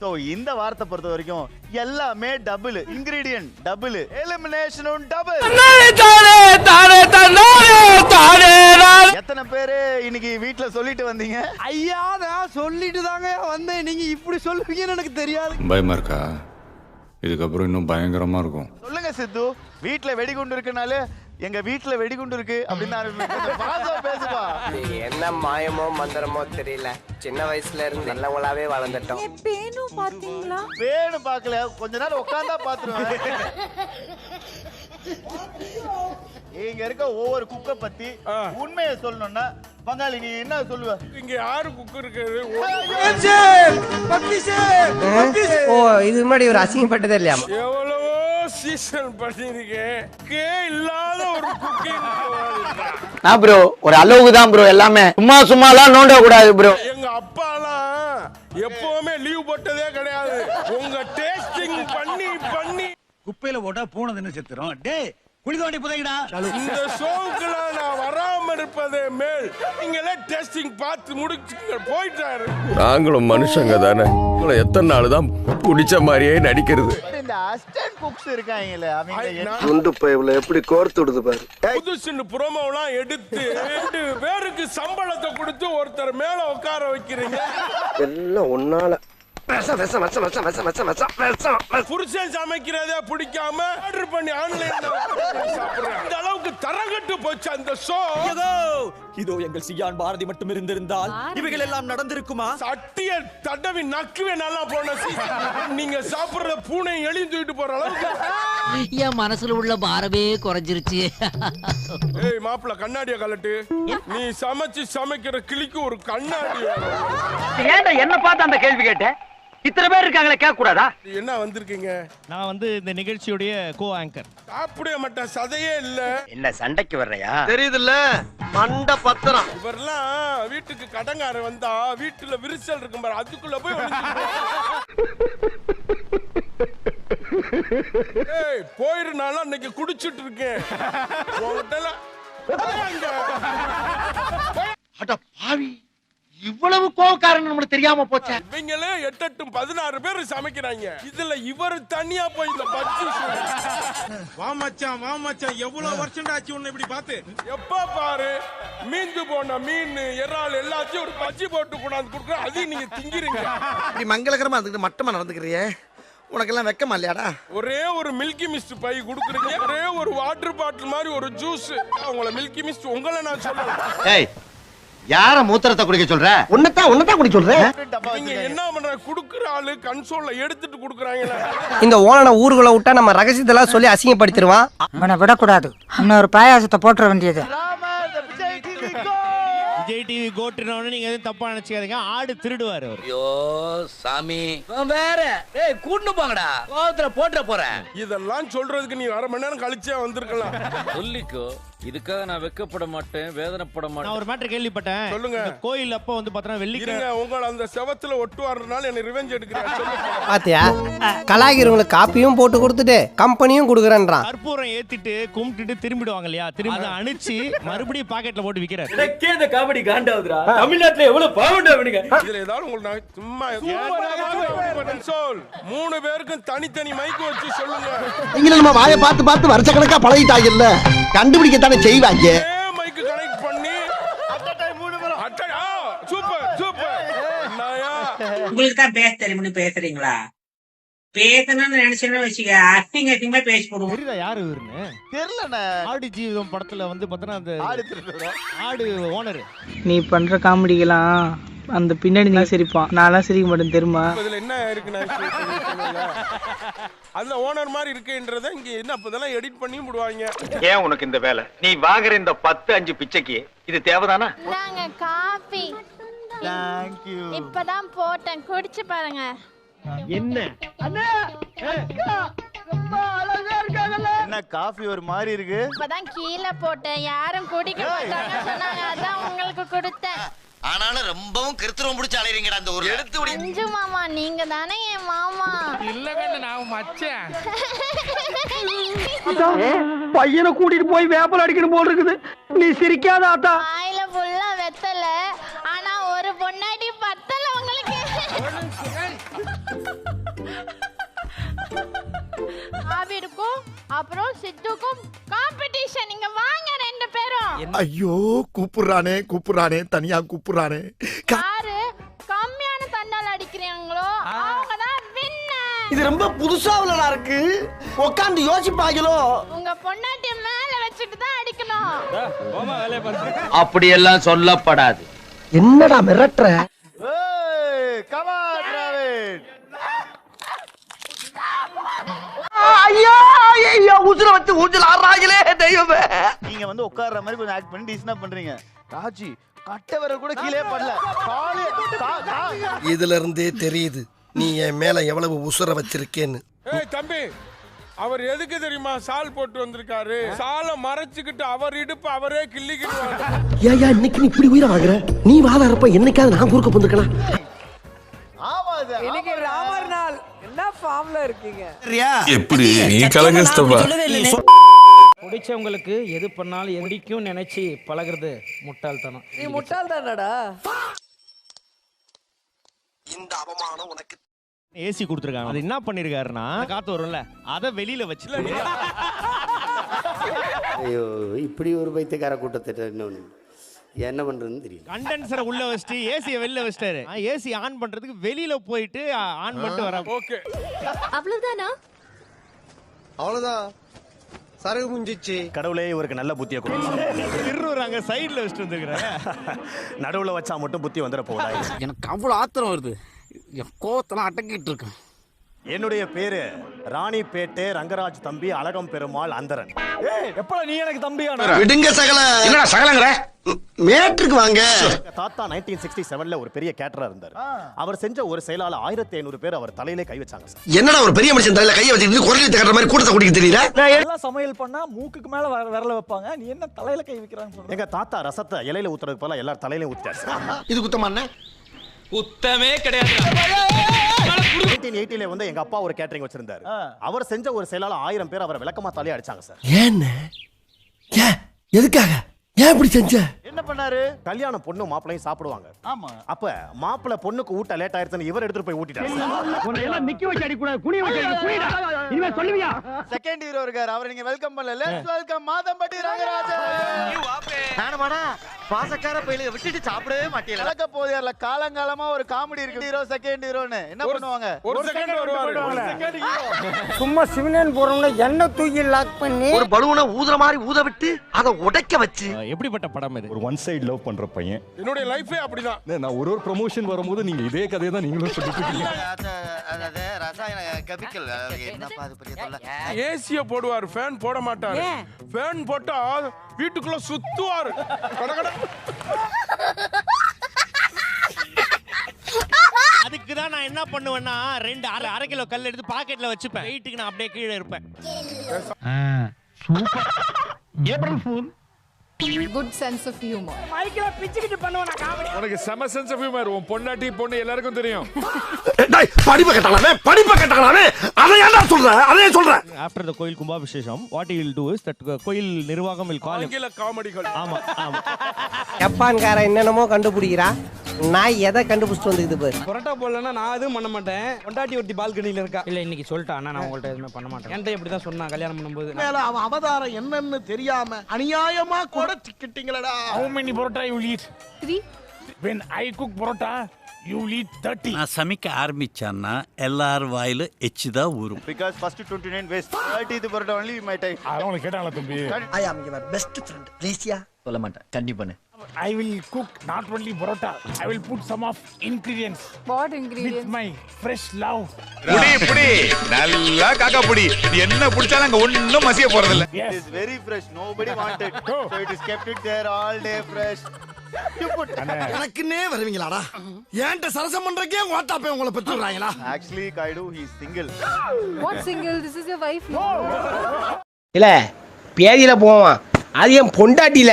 So இந்த வாரத்தை பொறுத்த வரைக்கும் எல்லாமே டபுள், இன்கிரிடியன்ட் டபுள், எலிமினேஷனும் டபுள். எத்தனை பேரு இன்னைக்கு வீட்ல சொல்லிட்டு வந்தீங்க? ஐயா நான் சொல்லிட்டு தாங்க வந்தேன், நீங்க இப்படி சொல்லுவீங்கன்னு எனக்கு தெரியாது. பயமா இருக்கா? இதுக்கப்புறம் இன்னும் பயங்கரமா இருக்கும். சொல்லுங்க சித்து, வீட்ல வெடிகுண்டு இருக்குனாலே எங்க வீட்ல வெடிகுண்டு இருக்கு அப்படின்னு பேசுவா. என்ன மாயமோ மந்திரமோ தெரியல, சின்ன வயசுல இருந்து நல்லவங்களாவே வளர்ந்துட்டோம். பேனும் பாத்தீங்களா? வேணும் பாக்கல, கொஞ்ச நேரம் உட்கார்ந்தா பாத்துருவேன். இங்க இருக்க ஒவ்வொரு குக்க பத்தி உண்மையை சொல்லணும்னா பங்காளி நீ என்ன சொல்லுவ? இங்க யாரு குக்கு இருக்குது? ஓ இது முன்னாடி ஒரு அசிங்கப்பட்டதே இல்லையா? எவ்வளவோ சீசன் பண்ணிருக்கேன், இல்லாத ஒரு குக்கிங். நான் ப்ரோ ஒரு அளவுக்கு தான் ப்ரோ, எல்லாமே சும்மா எல்லாம் நோண்ட கூடாது ப்ரோ. எங்க அப்பாலாம் எப்பவுமே லீவ் போட்டதே கிடையாது. உங்க டேஸ்டிங் பண்ணி குப்பையில போட்டா பூனை தின்னு செத்துரும். டேய் குளிதோண்டி புதைங்கடா. இந்த ஷோவுக்குலாம் நான் வராம இருப்பதே மேல். நீங்களே டெஸ்டிங் பார்த்து முடிச்சுங்க, போயிட்டாரு. நாங்களும் மனுஷங்க தானே, உங்களை எத்தனை நாள் தான் பிடிச்ச மாதிரியே நடிக்கிறது. இந்த அசிஸ்டன்ட் குக்ஸ் இருக்காங்கல்ல, அவங்க குண்டு பைப்ல எப்படி கோர்த்து விடுது பாரு. புதுசுன்னு புரோமோலாம் எடுத்து 2 பேருக்கு சம்பளத்தை கொடுத்து ஒருத்தர் மேல உட்கார வைக்கிறீங்க. எல்லாம் ஒன்னால புருஷன் சமைக்கிறதே பிடிக்காம ஆர்டர் பண்ணி ஆன்லைன்ல சாப்பிடுறேன். இந்த அளவுக்கு தரங்கட்டு போச்சு அந்த ஷோ. இதோ எங்கள் சியான் பாரதி மட்டும் இருந்திருந்தால் இவைகள் எல்லாம் நடந்திருக்குமா? சட்டிய தடவி நக்குவே நல்லா போன season. நீங்க சாப்பிடுற பூனை எலி தூக்கிட்டு போற அளவுக்கு என் மனசுல உள்ள பாரமே குறைஞ்சிருச்சு. ஏய் மாப்பிள்ள கண்ணாடிய கலட்டு. நீ சமைக்கிற கிளிக்கு ஒரு கண்ணாடி வேணும். ஏன்டா என்ன பார்த்து அந்த கேள்வி கேட்ட? இத்தனை பேர் இருக்காங்களே, கேட்க கூடாதா? என்ன வந்திருக்கீங்க? நான் வந்து இந்த நிகழ்ச்சியுடைய கோ ஆங்கர். சாப்பிட மாட்டேன், சதையே இல்ல. என்ன சண்டைக்கு வர்றையா? தெரியுதுல்ல மண்ட பத்திரம். இவரெல்லாம் வீட்டுக்கு கடங்கார வந்தா வீட்டுல விரிசல் இருக்கும் பாரு, அதுக்குள்ள போய் ஏய் போயிருந்தாலும் அன்னைக்கு குடிச்சிட்டு இருக்கேன். அட பாவி, இவ்வளவு கோவக்காரன் நம்மளுக்கு தெரியாம போச்சே. இவங்களே 8 16 பேர் சமைக்கிறாங்க. இதுல இவர் தனியா போய் இந்த பச்சி வா மச்சான் எவ்வளவு வருஷம் ஆச்சு உன்னை இப்படி பார்த்து. எப்ப பாரு மீந்து போன மீன் இறால் எல்லாத்தையும் ஒரு பச்சி போட்டு கொண்டாந்து கொடுக்குற, அதையும் நீங்க திங்கிறீங்க. இப்படி மங்களகரமா அதுக்கு மட்டமா நடந்துக்கிறியே, உனக்கெல்லாம் வெக்கமா இல்லையாடா? ஒரே ஒரு மில்கி மிஸ்ட் பை குடுக்குறீங்க, ஒரே ஒரு வாட்டர் பாட்டில் மாதிரி ஒரு ஜூஸ். உங்களை மில்கி மிஸ்ட் உங்களை நான் சொல்றேன். யார மூத்திரத்தை குடிக்க சொல்ற? உன்னதான் குடி சொல்றேன். நீங்க என்ன பண்ற? குடுக்குற ஆளு கன்சோல்ல எடுத்துட்டு குடுக்குறாங்களா? இந்த ஓனனை ஊருக்குள்ள விட்டா நம்ம ரகசியத்தெல்லாம் சொல்லி அசிங்கப்படுத்திடுவான். அவனை விடக்கூடாது, இன்னொரு பாயாசத்தை போட்டுற வேண்டியது. விஜய் டிவி கோட்டுனவனே நீங்க எதுவும் தப்பா நினைச்சுக்காதீங்க. ஆடு திருடுவாரு அவர். ஐயோ சாமி வேற. ஏய் கூட்டு போங்கடா, கோவத்துல போட்டுற போறேன். இதெல்லாம் சொல்றதுக்கு நீ 1/2 மணி நேரம் கழிச்சே வந்திருக்கலாம். சொல்லிக்கோ, இதுக்காக நான் வெக்கப்பட மாட்டேன், வேதனைப்பட மாட்டேன். நான் ஒரு மேட்டர் கேள்விப்பட்டேன். சொல்லுங்க. கோயில் அப்ப வந்து பார்த்தா இருங்க, உங்களை அந்த செவத்துல ஒட்டுவாருனால என்ன ரிவெஞ்ச் எடுக்கிறேன். பாத்தியா, கலாகிரவங்களுக்கு காப்பியும் போட்டு கொடுத்துட்டு கம்பெனியும் கொடுக்குறேன்றான். கற்பூரம் ஏத்திட்டு கும்பிட்டுட்டு திரும்பிடுவாங்க இல்லையா, திரும்பி அணிச்சு மறுபடியும் பாக்கெட்ல போட்டு விக்கிறார். இந்த காமெடி காண்டாவுதுடா. தமிழ்நாட்டுல எவ்வளவு பாவண்டா அவனுங்க. இதுல ஏதாவது உங்களுக்கு சும்மா கன்சோல் 3 பேருக்கும் தனித்தனி மைக் வச்சு சொல்லுங்க. நீங்க நம்ம வாயை பார்த்து வருஷக்கணக்கா பழகிட்டாங்கல்ல, கண்டுபிடிக்கத்தானே செய்வாங்க. மைக் கனெக்ட் பண்ணி சூப்பர். உங்களுக்கு தான் பேச தெரியும்னு பேசுறீங்களா? பேசணும்னு நினைச்சேன்னு வச்சுக்க, அசிங்கமா பேசி போடுவோம். தெரியுதா யாரு இவருன்னு? தெரியலண்ணே. ஆடு ஜீவிதம் படத்துல வந்து பார்த்தா அந்த ஆடு திருடுறா. ஆடு ஓனர். நீ பண்ற காமெடிக்கெல்லாம் அந்த பின்னாடி தான் சிரிப்பான், நான்லாம் சிரிக்க மாட்டேன் தெரியுமா? இதுல என்ன இருக்குன்னா அந்த ஓனர் மாதிரி இருக்குன்றத இங்க என்ன அப்பதெல்லாம் எடிட் பண்ணி விடுவாங்க. ஏன் உனக்கு இந்த வேலை? நீ வாங்குற இந்த 10-5 பிச்சைக்கு இது தேவைதானா? நாங்க காபி Thank you. இப்பதான் போட்டேன், குடிச்சு பாருங்க. என்ன என்ன காஃபி ஒரு மாதிரி இருக்கு? இப்பதான் கீழே போட்டேன், யாரும் குடிக்க மாட்டாங்க சொன்னாங்க, அதான் உங்களுக்கு கொடுத்தேன். ஆனாலும் ரொம்பவும் கிருத்துரம் பிடிச்சு அலையறீங்கடா அந்த ஊர்ல. எடுத்து விடு. அஞ்சு மாமா, நீங்க தானே என் மாமா. இல்லங்க நான் மச்சான். பையனை கூட்டிட்டு போய் வேப்பல் அடிக்கணும் போல் இருக்குது. நீ சிரிக்காத ஆத்தா. வாயில ஃபுல்லா வெத்தல, ஆனா ஒரு பொண்டாட்டி பத்தல உங்களுக்கு. ஆபிடுக்கும் அப்புறம் சித்துக்கும் காம்படிஷன். நீங்க வாங்க ரெண்டு பேரும். ஐயோ கூப்பிடுறானே தனியா கூப்பிடுறானே. யாரு கம்மியான தண்டால் அடிக்கிறீங்களோ அவங்க தான் வின்னர். இது ரொம்ப புதுசாவுலடா இருக்கு. உட்கார்ந்து யோசிப்பாங்களோ. உங்க பொண்டாட்டி மேல வச்சிட்டு தான் அடிக்கணும். அப்படியெல்லாம் சொல்லப்படாது. என்னடா மிரட்டுற? ஏய் கம் ஆன் டிராவிட். ஐயோ ஐயோ உசுர வச்சு ஊஞ்சல் ஆடுறாங்களே தெய்வமே. நீங்க வந்து உட்கார்ற மாதிரி கொஞ்சம் ஆக்ட் பண்ணி டீசனா பண்றீங்க. ராஜி கட்ட விரல் கூட கீழே பண்ணல. இதுல இருந்தே தெரியுது நீ என் மேல எவ்வளவு உசுர வச்சிருக்கேன்னு. ஏய் தம்பி, அவர் எதுக்கு தெரியுமா சால் போட்டு வந்திருக்காரு? சாலை மறைச்சுக்கிட்டு அவர் இடுப்பு அவரே கிள்ளிக்கிட்டு. ஏயா இன்னைக்கு நீ இப்படி உயிரை வாங்குற? நீ வாதாரப்ப என்னைக்காவது நான் குறுக்க வந்துருக்கலாம். ஆமா சார். இன்னைக்கு ராமர் நாள். என்ன ஃபார்ம்ல இருக்கீங்க? எப்படி நீ கலங்கஸ்தப்பா. பிடிச்சவங்களுக்கு எது பண்ணாலும் பிடிக்கும் நினைச்சு பழகுறது முட்டாள்தனம். நீ முட்டாள் தானடா. இந்த அவமானம் உனக்கு. ஏசி கொடுத்துருக்காங்க. அது என்ன பண்ணிருக்காருன்னா காத்து வரும்ல அதை வெளியில வச்சுல. ஐயோ இப்படி ஒரு பைத்தியக்கார கூட்டத்திட்ட இன்னொன்று என்ன பண்றதுன்னு தெரியல. கண்டென்சரை உள்ள வச்சுட்டு ஏசியை வெளியில வச்சிட்டாரு. ஏசி ஆன் பண்றதுக்கு வெளியில போயிட்டு ஆன் பண்ணிட்டு வர. ஓகே அவ்வளவுதானா? அவ்வளவுதான். சரகு முடிஞ்சிச்சு. கடவுளே இவருக்கு நல்ல புத்தியை கொடுக்கும். திருறாங்க சைடுல வச்சுட்டு வந்துருக்காங்க. நடுவுல வச்சா மட்டும் புத்தி வந்துட போகுதா? எனக்கு அவ்வளவு ஆத்திரம் வருது. என் கோவத்தெல்லாம் அடக்கிட்டு இருக்கேன். என்னுடைய பேரு ராணிப்பேட்டை ரங்கராஜ் தம்பி அழகம் பெருமாள் அந்தரன். எப்ப நீ எனக்கு தம்பியான? விடுங்க சகல. என்னடா சகலங்கற? மேட்ருக்கு வாங்க. தாத்தா 1967ல ஒரு பெரிய கேட்டரா இருந்தார். அவர் செஞ்ச ஒரு செயலால 1500 பேர் அவர் தலையிலே கை வச்சாங்க சார். என்னடா ஒரு பெரிய மனுஷன் தலையில கைய வச்சிட்டு குரல் தகற மாதிரி கூட்டத்தை குடிக்க தெரியல? எல்லாம் சமையல் பண்ணா மூக்குக்கு மேல விரல வைப்பாங்க. நீ என்ன தலையில கை வைக்கறான்னு சொல்ற? எங்க தாத்தா ரசத்தை இலையில ஊத்துறதுக்கு பதிலா எல்லாரும் தலையில ஊத்திட்டாரு. இது குத்தமா? குத்தமே கிடையாது. 1980ல வந்து எங்க அப்பா ஒரு கேட்டரிங் வச்சிருந்தாரு. அவர் செஞ்ச ஒரு செயலால 1000 பேர் அவரை விளக்கமா தலைய அடிச்சாங்க சார். ஏன்னு? எதுக்காக? ஏன் இப்படி செஞ்ச? என்ன பண்ணாரு? கல்யாணம் பொண்ணு மாப்பிளையும் சாப்பிடுவாங்க. ஆமா. அப்ப மாப்பிளை பொண்ணுக்கு ஊட்ட லேட் ஆயிருச்சுன்னு இவர் எடுத்துட்டு போய் ஊட்டிட்டாரு. உன்னை எல்லாம் நிக்க வச்சு அடி கூட குனிய வச்சு அடி குனிடா. இனிமே சொல்லுவியா? செகண்ட் ஹீரோ இருக்காரு. அவரை நீங்க வெல்கம் பண்ணல. Let's welcome Madhampatti Rangarajan. நானுமாடா பாசக்கார பையில விட்டுட்டு சாப்பிடவே மாட்டீங்களா? கலக்க போதியார்ல காலங்காலமா ஒரு காமெடி இருக்கு. ஹீரோ செகண்ட் ஹீரோன்னு என்ன பண்ணுவாங்க? ஒரு செகண்ட் வருவாரு. சும்மா சிவனேன் போறவங்க என்ன தூக்கி லாக் பண்ணி ஒரு பலூனை ஊதுற மாதிரி ஊத விட்டு அதை உடைக்க வச்சு. எப்படிப்பட்ட படம் இது? ஒரு ஒன் சைடு லவ் பண்ற பையன். என்னுடைய லைஃபே அப்படிதான். நான் ஒரு ப்ரமோஷன் வரும்போது நீங்க இதே கதையை தான் நீங்களும் சொல்லிட்டு இருக்கீங்க. அதாவது ரசாயன கெமிக்கல் என்னப்பா அது பெரிய தொல்லை. ஏசிய போடுவார், ஃபேன் போட மாட்டாரு. ஃபேன் போட்டா வீட்டுக்குள்ள சுத்துவாரு. கடகட. அதுக்கு தான் நான் என்ன பண்ணுவேன்னா 2 அரை கிலோ கல் எடுத்து பாக்கெட்ல வச்சுப்பேன். வெயிட்டுக்கு நான் அப்படியே கீழே இருப்பேன். Super. April fool. Good sense of humour. மைக்ல பிச்சிக்கிட்டு பண்ணுவானா காமெடி. உனக்கு செம சென்ஸ் ஆஃப் ஹியூமர். உன் பொண்டாட்டி பொண்ணு எல்லாருக்கும் தெரியும். டேய் படிப்ப கட்டலாமே அதை ஏன்டா சொல்ற? அதே சொல்றேன். After the கோயில் கும்பாபிஷேகம் what he will do is that கோயில் நிர்வாகம் will call him. ஆங்கில காமெடிகள். ஆமா ஆமா. ஜப்பான்கார என்னென்னமோ கண்டுபிடிக்கிறா. நான் எதை கண்டுபிடிச்சிட்டு வந்துக்குது பாரு. புரோட்டா போடலன்னா நான் எதுவும் பண்ண மாட்டேன். பொண்டாட்டி ஒருத்தி பால்கனில இருக்கா. இல்ல இன்னைக்கு சொல்லிட்டான். நான் உங்கள்ட்ட எதுவுமே பண்ண மாட்டேன். என்கிட்ட இப்படி தான் சொன்னா கல்யாணம் பண்ணும்போது. மேல அவன் அவதாரம் என்னன்னு தெரியாம அநியாயமா கூட திக்கிட்டீங்களடா. How many parotta you eat? 3. When I cook parotta you eat 30. நான் சமைக்க ஆரம்பிச்சான்னா எல்லார் வாயில எச்சுதான் ஊரும். Because first 29 waste 30th parotta only my type. அவங்கள கேட்டாங்களா தம்பி? I am your best friend. Please சொல்ல மாட்டேன். கண்டிப்பா. I will cook not only parotta. I will put some of ingredients. What With ingredients? my fresh love. புடி நல்லா காக்கா புடி. என்ன புடிச்சாலும் அங்க ஒண்ணும் மசிய போறது இல்ல. It is very fresh. Nobody wanted. So it is kept it there all day fresh. You put. எனக்குன்னே வருவீங்களாடா? ஏன்ட்ட சரசம் பண்றக்கே ஓட்டாப்பே உங்களை பெத்துறாங்களா? Actually Kaidu he is single. What single? This is your wife. இல்ல பேதியில போவான். அது என் பொண்டாட்டில.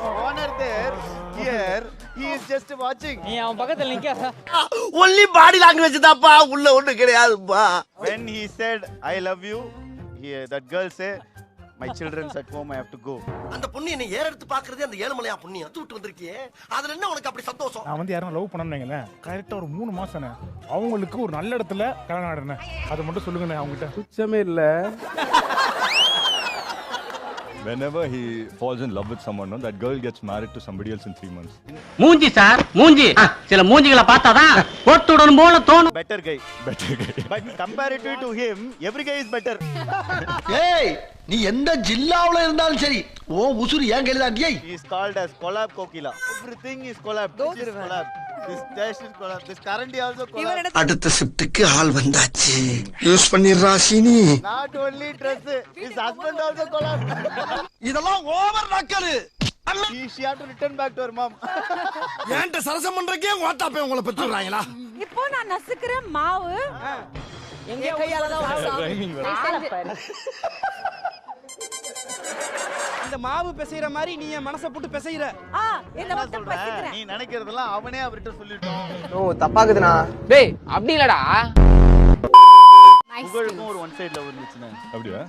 Owner there. Here he is just watching. நீ அவன் பக்கத்துல நிக்காத. ஒன்லி பாடி லாங்குவேஜ் தான்ப்பா, உள்ள ஒண்ணு கிடையாதுப்பா. When he said I love you, that girl say My children's at home, I have to go. அந்த பொண்ணு என்ன ஏற எடுத்து பாக்குறதே அந்த ஏழுமலையா புண்ணி அத்து விட்டு வந்திருக்கியே அதுல என்ன உனக்கு அப்படி சந்தோஷம்? நான் வந்து யாரும் லவ் பண்ணேன்னு கரெக்டா ஒரு 3 மாசம் அவங்களுக்கு ஒரு நல்ல இடத்துல கல்யாணம் ஆடுறேன். அதை மட்டும் சொல்லுங்க அவங்ககிட்ட. துச்சமே இல்ல. Whenever he falls in love with someone, no, that girl gets married to somebody else in 3 months. மூஞ்சி சார் மூஞ்சி சில மூஞ்சிகளை பார்த்தாதான் ஒத்துடன் போல தோணும். Better guy. But comparatively to him, every guy is better. ஏய் நீ எந்த ஜில்லாவுல இருந்தாலும் சரி ஓ உசுரு ஏன் கையில தான் டேய். He is called as collab Kokila. Everything is collab. This is collab. This dash is collab. This currently also collab. அடுத்த ஷிஃப்ட்டுக்கு ஆள் வந்தாச்சு. யூஸ் பண்ணிடுறா சீனி. Not only dress, his husband also collab. இதெல்லாம் over நக்கலு. She had to return back to her mom. ஏன்ட்ட சரசம் பண்றக்கே ஓட்டாப்பே உங்களை பெத்துறாங்களா? இப்போ நான் நசுக்குற மாவு எங்க கையால தான் இந்த மாவு பிசைற மாதிரி நீ என் மனசை போட்டு பிசைற. என்ன மட்டும் பசிக்கிறேன். நீ நினைக்கிறதெல்லாம் அவனே அவர்கிட்ட சொல்லிட்டோம். ஓ தப்பாக்குதுண்ணா. டேய் அப்படி இல்லடா. புகழுக்கும் ஒரு ஒன் சைடு லவ் இருந்துச்சுன்னா அப்படியா?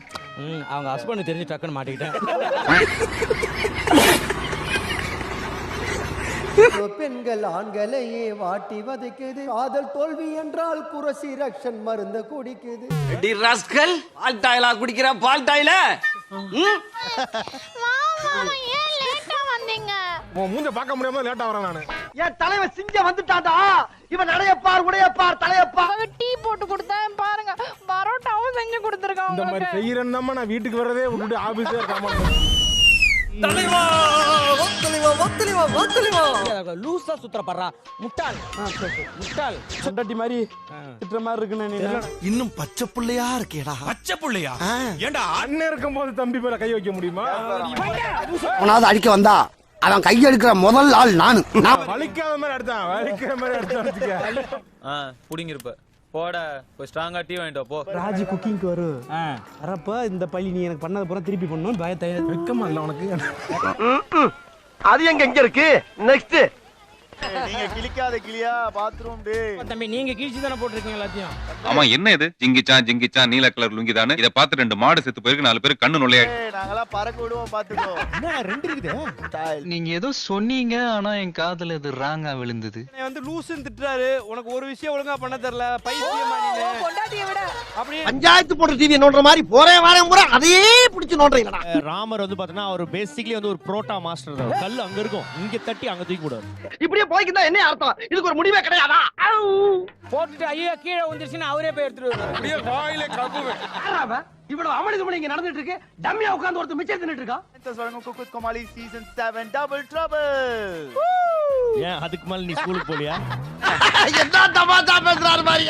அவங்க ஹஸ்பண்ட் தெரிஞ்சு டக்குன்னு மாட்டிக்கிட்டேன். பெண்கள் ஆண்களையே வாட்டி வதைக்குது காதல் தோல்வி என்றால் குரசி ரக்ஷன் மருந்த குடிக்குது. டி ராஸ்கல் பால் டாயிலா குடிக்கிற பால் டாயில. மாமா ஏன் லேட்டா வந்தீங்க? உன் மூஞ்ச பார்க்க முடியாம லேட்டா வரேன் நானு. என் தலைவன் சிங்க வந்துட்டான்டா. இவன் நடையப்பார் உடையப்பார் தலையப்பார். டீ போட்டு கொடுத்தேன் பாருங்க. பரோட்டாவும் செஞ்சு கொடுத்துருக்காங்க. இந்த மாதிரி செய்யறேன்னா நான் வீட்டுக்கு வரதே விட்டுட்டு ஆபீஸ்ல இருக்காம. தலைவா ஒத்தலிவா ஒத்தலிவா ஒத்தலிவா. லூசா சுத்தற பறா முட்டாள். முட்டாள் சண்டட்டி மாதிரி திட்ற மாதிரி இருக்குன்னு நீ. இன்னும் பச்சை புள்ளையா இருக்கேடா. பச்சை புள்ளையா? ஏண்டா அண்ணன் இருக்கும்போது தம்பி மேல கை வைக்க முடியுமா? உனாவது அடிக்க வந்தா அவன் கை எடுக்கிற முதல் ஆள் நானு. வலிக்காத மாதிரி எடுத்தான். வலிக்கிற மாதிரி எடுத்தான். புடிங்கிருப்ப போட போய் ஸ்ட்ராங்கா டீ வாங்கிட்டு போ. ராஜி குக்கிங்க்கு வரும். வரப்ப இந்த பள்ளி நீ எனக்கு பண்ணது பூரா திருப்பி பண்ணணும் பயத்தை. வெக்கமா இல்ல உனக்கு? அது எங்க இருக்கு? நெக்ஸ்ட் நீங்க கிளிக்காத கிளியா பாத்ரூம் டே. தம்பி நீங்க கீழ்ச்சி தானே போட்டுருக்கீங்க எல்லாத்தையும். ஆமா என்ன இது ஜிங்கிச்சா நீல கலர் லுங்கி தானே. இத பார்த்து 2 மாடு செத்து போயிருக்கு, 4 பேர் கண்ணு நொல்லையாயிடுச்சு. நாங்களா பறக்க விடுவோம் பாத்துக்கோ. என்ன ரெண்டு இருக்குது? நீங்க ஏதோ சொன்னீங்க ஆனா என் காதுல இது ராங்கா விழுந்தது. நீ வந்து லூசுன்னு திட்டுறாரு. உனக்கு ஒரு விஷயம் ஒழுங்கா பண்ண தெரியல. பைத்தியமா நீ. பொண்டாட்டியை விட அப்படியே பஞ்சாயத்து போட்ட டிவி நோண்டுற மாதிரி போறேன் வரேன் பூரா அதையே பிடிச்சு நோண்டுறீங்கடா. ராமர் வந்து பாத்தீங்கன்னா அவர் பேசிக்கலி வந்து ஒரு புரோட்டா மாஸ்டர் தான். கல் அங்க இருக்கும், இங்க தட்டி அங்க தூக்கி போடுவார். இப்படியே போய்க்கிட்டா என்ன அர்த்தம்? இதுக்கு ஒரு முடிவே கிடையாதா? போட்டுட்டு ஐயோ கீழே வந்துருச்சுன்னா அவரே போய் எடுத்துட்டு வருவாரு. அப்படியே வாயிலே கக்குவேன். இவ்வளவு அமளிதுமணி இங்க நடந்துட்டு இருக்கு. டம்மியா உட்கார்ந்து ஒருத்தர் மிச்சம் தின்னுட்டு இருக்கான். குக்குத் கோமாளி சீசன் 7 டபுள் ட்ரபிள். ஏன் அதுக்கு மேல நீ ஸ்கூலுக்கு போலியா? என்ன தமாஷா பேசுறாரு மாதிரி.